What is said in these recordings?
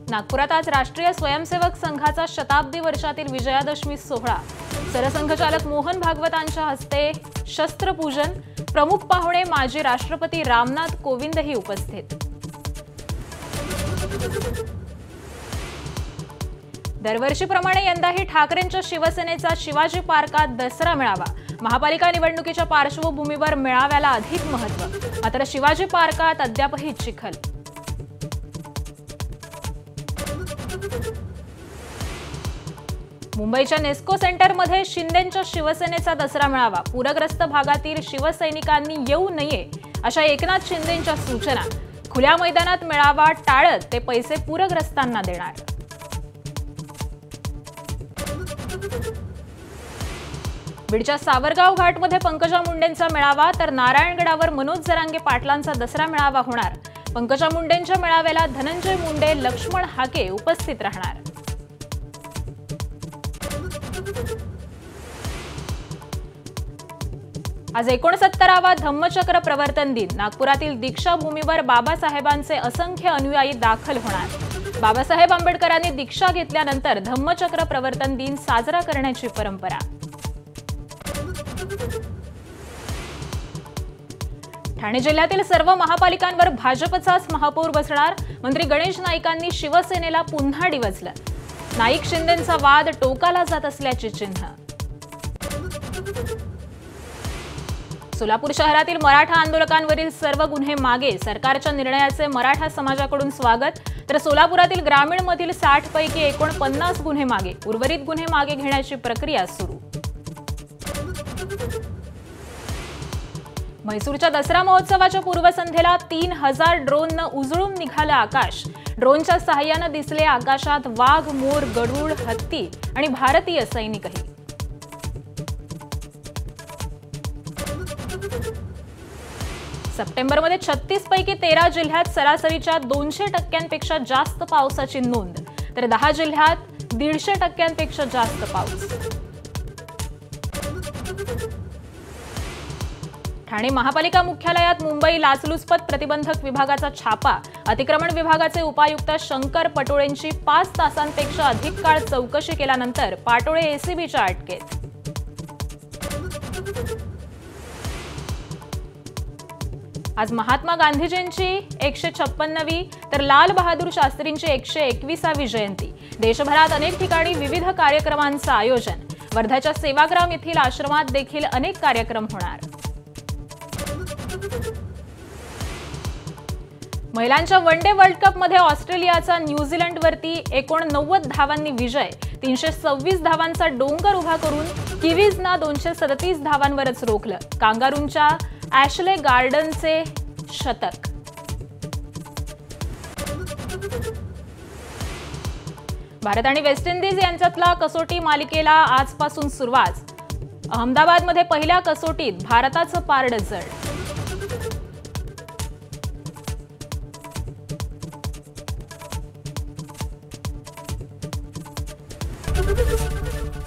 नागपुरात आज राष्ट्रीय स्वयंसेवक संघाचा शताब्दी वर्षातील विजयादशमी सोहळा। सरसंघचालक मोहन भागवतांच्या हस्ते शस्त्रपूजन। प्रमुख पाहुणे माजी राष्ट्रपती रामनाथ कोविंदही उपस्थित। दरवर्षीप्रमाणे यंदाही ठाकरेंच्या शिवसेनेचा शिवाजी पार्कात दसरा मेळावा। महापालिका निवडणुकीच्या पार्श्वभूमीवर मेळाव्याला अधिक महत्त्व, मात्र शिवाजी पार्कात अद्यापही चिखल। मुंबईच्या नेस्को सेंटरमध्ये शिंदेंच्या शिवसेनेचा दसरा मेळावा। पूरग्रस्त भागातील शिवसैनिकांनी येऊ नये अशा एकनाथ शिंदेंच्या सूचना। खुल्या मैदानात मेळावा टाळत ते पैसे पूरग्रस्तांना देणार। बीडच्या सावरगाव घाटमध्ये पंकजा मुंडेंचा मेळावा, तर नारायणगडावर मनोज जरांगे पाटलांचा दसरा मेळावा होणार। पंकजा मुंडेंच्या मेळाव्याला धनंजय मुंडे, लक्ष्मण हाके उपस्थित राहणार। आज 69वा धम्मचक्र प्रवर्तन दिन। नागपुरातील दीक्षाभूमीवर बाबासाहेबांचे असंख्य अनुयायी दाखल होणार। बाबासाहेब आंबेडकरांनी दीक्षा घेतल्यानंतर धम्मचक्र प्रवर्तन दिन साजरा करण्याची परंपरा। ठाणे जिल्ह्यातील सर्व महापालिकांवर भाजपचाच महापौर बसणार। मंत्री गणेश नाईकांनी शिवसेनेला पुन्हा डिवचलं। नाईक शिंदेंचा वाद टोकाला जात असल्याची चिन्ह। सोलापूर शहरातील मराठा आंदोलकांवरील सर्व गुन्हे मागे, सरकारच्या निर्णयाचे मराठा समाजाकडून स्वागत। तर सोलापुरातील ग्रामीणमधील 60 पैकी 49 गुन्हे मागे, उर्वरित गुन्हे मागे घेण्याची प्रक्रिया सुरू। म्हैसूरच्या दसरा महोत्सवाच्या पूर्वसंध्येला 3000 ड्रोननं उजळून निघालं आकाश। ड्रोनच्या सहाय्यानं दिसले आकाशात वाघ, मोर, गरुड, हत्ती आणि भारतीय सैनिकही। सप्टेंबरमध्ये 36 पैकी 13 जिल्ह्यात सरासरीच्या 200% जास्त पावसाची नोंद, तर 10 जिल्ह्यात 150% जास्त पाऊस। ठाणे महापालिका मुख्यालयात मुंबई लाचलुचपत प्रतिबंधक विभागाचा छापा। अतिक्रमण विभागाचे उपायुक्त शंकर पटोळेंची 5 तासांपेक्षा अधिक काळ चौकशी केल्यानंतर पाटोळे एसीबीच्या अटकेत। आज महात्मा गांधीजींची 156वी तर लाल बहादूर शास्त्रींची 121वी जयंती। देशभरात अनेक ठिकाणी विविध कार्यक्रमांचं आयोजन। वर्ध्याच्या सेवाग्राम येथील आश्रमात देखील अनेक कार्यक्रम होणार। महिलांच्या वन डे वर्ल्ड कपमध्ये ऑस्ट्रेलियाचा न्यूझीलंडवरती 89 धावांनी विजय। 326 धावांचा डोंगर उभा करून किवीजना 237 धावांवरच रोखलं। कांगारूंच्या ॲशले गार्डनचे शतक। भारत आणि वेस्ट इंडिज यांच्यातल्या कसोटी मालिकेला आजपासून सुरुवात। अहमदाबादमध्ये पहिल्या कसोटीत भारताचं पारडं जड।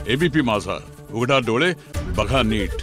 एबीपी माझा, उघडा डोळे बघा नीट।